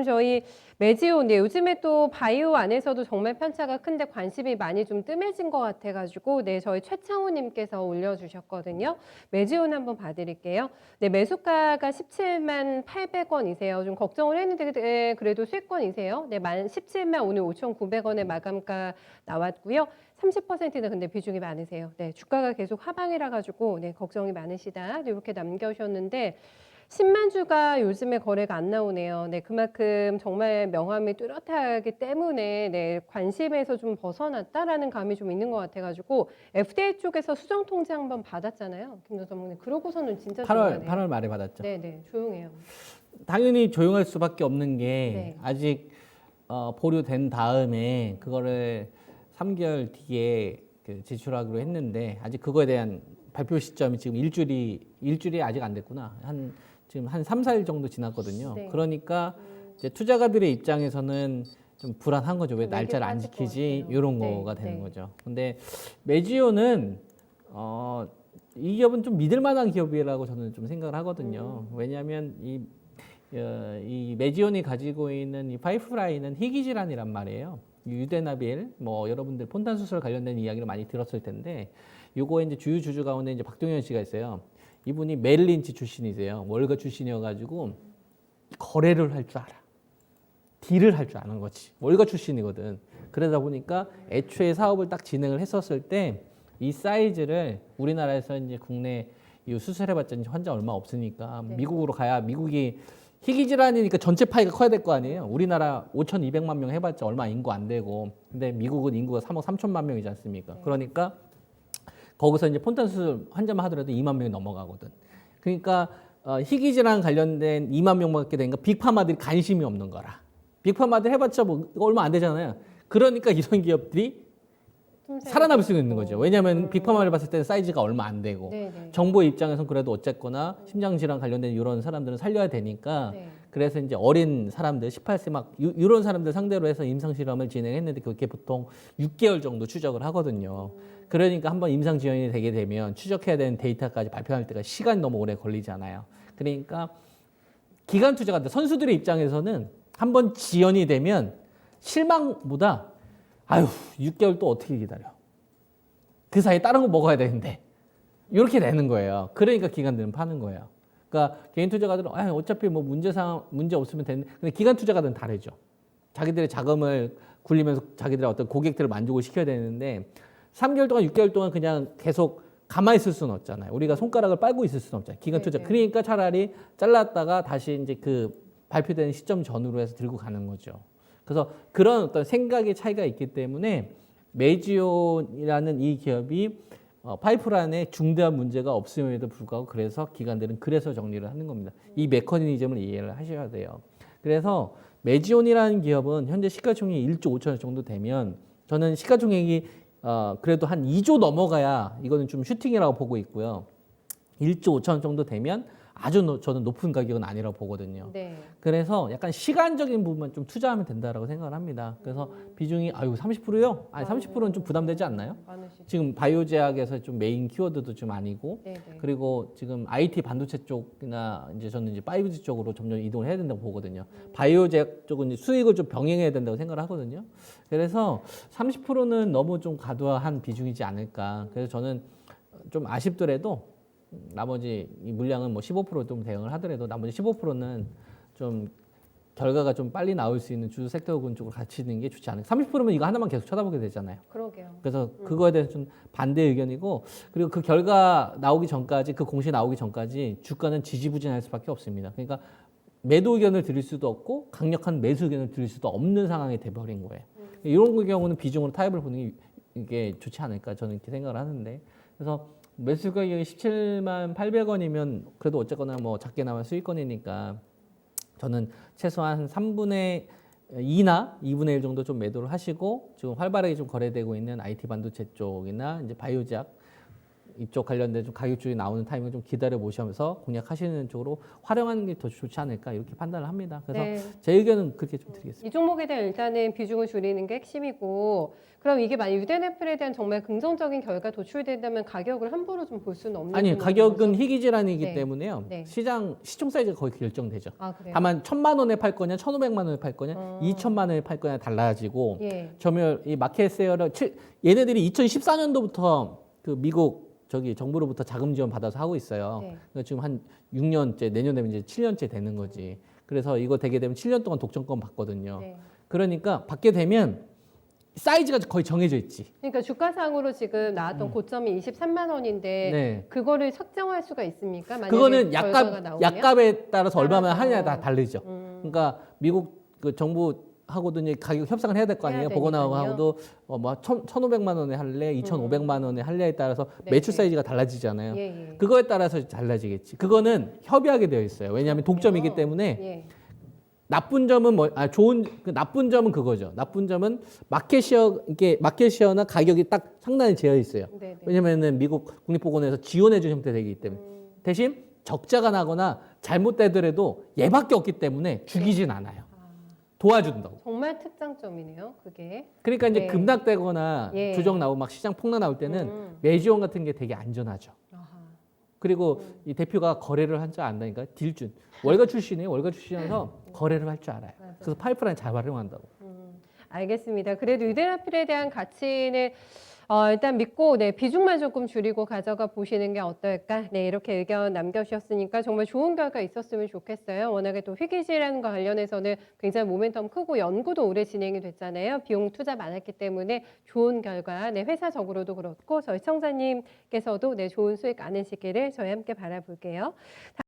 저희 메지오, 네, 요즘에 또 바이오 안에서도 정말 편차가 큰데 관심이 많이 좀 뜸해진 것 같아가지고, 네, 저희 최창호님께서 올려주셨거든요. 메지오는 한번 봐드릴게요. 네, 매수가가 17만 800원이세요. 좀 걱정을 했는데, 네, 그래도 수익권이세요. 네, 17만 오늘 5,900원의 마감가 나왔고요. 30%는 근데 비중이 많으세요. 네, 주가가 계속 하방이라 가지고, 네, 걱정이 많으시다. 네, 이렇게 남겨주셨는데, 10만 주가 요즘에 거래가 안 나오네요. 네, 그만큼 정말 명암이 뚜렷하기 때문에 네, 관심에서 좀 벗어났다라는 감이 좀 있는 것 같아가지고 FDA 쪽에서 수정 통지 한번 받았잖아요, 김노선님. 그러고서는 진짜 8월 조용하네요. 말에 받았죠. 네, 조용해요. 당연히 조용할 수밖에 없는 게 네. 아직 보류된 다음에 그거를 3개월 뒤에 제출하기로 했는데 아직 그거에 대한 발표 시점이 지금 일주일이 아직 안 됐구나. 지금 한 3, 4일 정도 지났거든요. 네. 그러니까 이제 투자가들의 입장에서는 좀 불안한 거죠. 왜 좀 날짜를 안 매기도 하실 것 지키지? 같아요. 이런 네, 거가 되는 네. 거죠. 근데 메지오는 이 기업은 좀 믿을 만한 기업이라고 저는 좀 생각을 하거든요. 왜냐하면 이 메지온이 가지고 있는 이 파이프라인은 희귀 질환이란 말이에요. 유대나빌, 뭐 여러분들 폰탄 수술 관련된 이야기를 많이 들었을 텐데, 요거 이제 주주 가운데 이제 박동현 씨가 있어요. 이분이 메릴린치 출신이세요. 월가 출신이어가지고 거래를 할 줄 알아. 딜을 할 줄 아는 거지. 월가 출신이거든. 그러다 보니까 애초에 사업을 딱 진행을 했었을 때 이 사이즈를 우리나라에서 이제 국내 이 수술해봤자 이제 환자 얼마 없으니까 네. 미국으로 가야 미국이 희귀 질환이니까 전체 파이가 커야 될 거 아니에요. 우리나라 5,200만 명 해봤자 얼마 인구 안 되고, 근데 미국은 인구가 3억 3천만 명이지 않습니까? 네. 그러니까 거기서 이제 폰탄 수술 환자만 하더라도 2만 명이 넘어가거든. 그러니까 희귀 질환 관련된 2만 명밖에 되니까 빅파마들이 관심이 없는 거라. 빅파마들 해봤자 뭐 얼마 안 되잖아요. 그러니까 이런 기업들이 살아남을 수 있는 거죠. 왜냐하면 빅파마를 봤을 때는 사이즈가 얼마 안 되고, 네네. 정부 입장에서는 그래도 어쨌거나 심장질환 관련된 이런 사람들은 살려야 되니까, 네. 그래서 이제 어린 사람들 18세 막 이런 사람들 상대로 해서 임상 실험을 진행했는데 그게 보통 6개월 정도 추적을 하거든요. 그러니까 한번 임상 지원이 되게 되면 추적해야 되는 데이터까지 발표할 때가 시간이 너무 오래 걸리잖아요. 그러니까 기간 투자가 선수들의 입장에서는 한번 지연이 되면 실망보다 아유 6개월 또 어떻게 기다려. 그 사이에 다른 거 먹어야 되는데. 이렇게 되는 거예요. 그러니까 기관들은 파는 거예요. 그러니까 개인 투자가들은 어차피 뭐 문제 없으면 되는데, 근데 기관 투자가들은 다르죠. 자기들의 자금을 굴리면서 자기들의 어떤 고객들을 만족을 시켜야 되는데 3개월 동안 6개월 동안 그냥 계속 가만히 있을 수는 없잖아요. 우리가 손가락을 빨고 있을 수는 없잖아요. 기관 투자. 그러니까 차라리 잘랐다가 다시 이제 그 발표되는 시점 전후로 해서 들고 가는 거죠. 그래서 그런 어떤 생각의 차이가 있기 때문에 메지온이라는 이 기업이 파이프라인에 중대한 문제가 없음에도 불구하고 그래서 기관들은 그래서 정리를 하는 겁니다. 이 메커니즘을 이해를 하셔야 돼요. 그래서 메지온이라는 기업은 현재 시가총액이 1조 5천억 정도 되면 저는 시가총액이 그래도 한 2조 넘어가야 이거는 좀 슈팅이라고 보고 있고요. 1조 5천억 정도 되면 아주 저는 높은 가격은 아니라고 보거든요. 네. 그래서 약간 시간적인 부분만 좀 투자하면 된다라고 생각을 합니다. 그래서 비중이 30%요? 아니 30%는 좀 부담되지 않나요? 많으시죠. 지금 바이오 제약에서 좀 메인 키워드도 좀 아니고, 네네. 그리고 지금 IT 반도체 쪽이나 이제 저는 이제 5G 쪽으로 점점 이동을 해야 된다고 보거든요. 바이오 제약 쪽은 이제 수익을 좀 병행해야 된다고 생각을 하거든요. 그래서 30%는 너무 좀 과도한 비중이지 않을까. 그래서 저는 좀 아쉽더라도 나머지 이 물량은 뭐 15%좀 대응을 하더라도 나머지 15%는 좀 결과가 좀 빨리 나올 수 있는 주주 섹터군 쪽으로 같이 있는 게 좋지 않을까. 30%면 이거 하나만 계속 쳐다보게 되잖아요. 그러게요. 그래서 그거에 대해서 좀 반대 의견이고, 그리고 그 결과 나오기 전까지, 그 공시 나오기 전까지 주가는 지지부진할 수밖에 없습니다. 그러니까 매도 의견을 드릴 수도 없고 강력한 매수 의견을 드릴 수도 없는 상황이 돼버린 거예요. 이런 경우는 비중으로 타협을 보는 게 이게 좋지 않을까 저는 이렇게 생각을 하는데, 그래서 매수 가격이 17만 800원이면 그래도 어쨌거나 뭐 작게나마 수익권이니까 저는 최소한 3분의 2나 2분의 1 정도 좀 매도를 하시고, 지금 활발하게 좀 거래되고 있는 IT 반도체 쪽이나 이제 바이오제약 이쪽 관련된 좀 가격주이 나오는 타이밍을 좀 기다려 보시면서 공략하시는 쪽으로 활용하는 게 더 좋지 않을까 이렇게 판단을 합니다. 그래서 네. 제 의견은 그렇게 좀 드리겠습니다. 이 종목에 대한 일단은 비중을 줄이는 게 핵심이고 그럼 이게 만약 유대네플에 대한 정말 긍정적인 결과 도출된다면 가격을 함부로 좀 볼 수는 없는 아니 종목인 가격은 거죠? 희귀질환이기 네. 때문에요. 네. 시총 사이즈가 거의 결정되죠. 아 그래요? 다만 1,000만 원에 팔 거냐, 1,500만 원에 팔 거냐, 어. 2,000만 원에 팔 거냐 달라지고 예. 점유율 이 마켓 세어를 얘네들이 2014년도부터 그 미국 저기 정부로부터 자금 지원 받아서 하고 있어요. 네. 그러니까 지금 한 6년째, 내년 되면 이제 7년째 되는 거지. 그래서 이거 되게 되면 7년 동안 독점권 받거든요. 네. 그러니까 받게 되면 사이즈가 거의 정해져 있지. 그러니까 주가상으로 지금 나왔던 고점이 23만 원인데 네. 그거를 sak정할 수가 있습니까? 만약에 그거는 결과가 나오면? 약값에 따라서 얼마나 따라서. 하느냐에 다 다르죠. 음. 그러니까 미국 그 정부하고도 이제 가격 협상을 해야 될 거 아니에요. 해야 보건하고도 뭐 1,500만 원에 할래, 2,500만 원에 할래에 따라서 네, 매출 네. 사이즈가 달라지잖아요. 예, 예. 그거에 따라서 달라지겠지. 그거는 협의하게 되어 있어요. 왜냐하면 독점이기 때문에 예. 나쁜 점은 나쁜 점은 그거죠. 나쁜 점은 마켓시어나 가격이 딱 상단에 재어 있어요. 네, 네. 왜냐면은 미국 국립보건에서 지원해 준 형태 되기 때문에 대신 적자가 나거나 잘못되더라도 얘밖에 없기 때문에 죽이진 않아요. 도와준다고. 정말 특장점이네요. 그게. 그러니까 이제 네. 급락되거나 예. 주정 나오고 막 시장 폭락 나올 때는 매지원 같은 게 되게 안전하죠. 아하. 그리고 이 대표가 거래를 한 줄 안다니까 딜준 월가 출신이에요. 월가 출신이라서 거래를 할 줄 알아요. 맞아요. 그래서 파이프라인 잘 활용한다고. 알겠습니다. 그래도 유대나필에 대한 가치는 일단 믿고 비중만 조금 줄이고 가져가 보시는 게 어떨까? 네, 이렇게 의견 남겨주셨으니까 정말 좋은 결과 있었으면 좋겠어요. 워낙에 또 희귀질환과 관련해서는 굉장히 모멘텀 크고 연구도 오래 진행이 됐잖아요. 비용 투자 많았기 때문에 좋은 결과, 회사적으로도 그렇고 저희 시청자님께서도 좋은 수익 안으시기를 저희 함께 바라볼게요.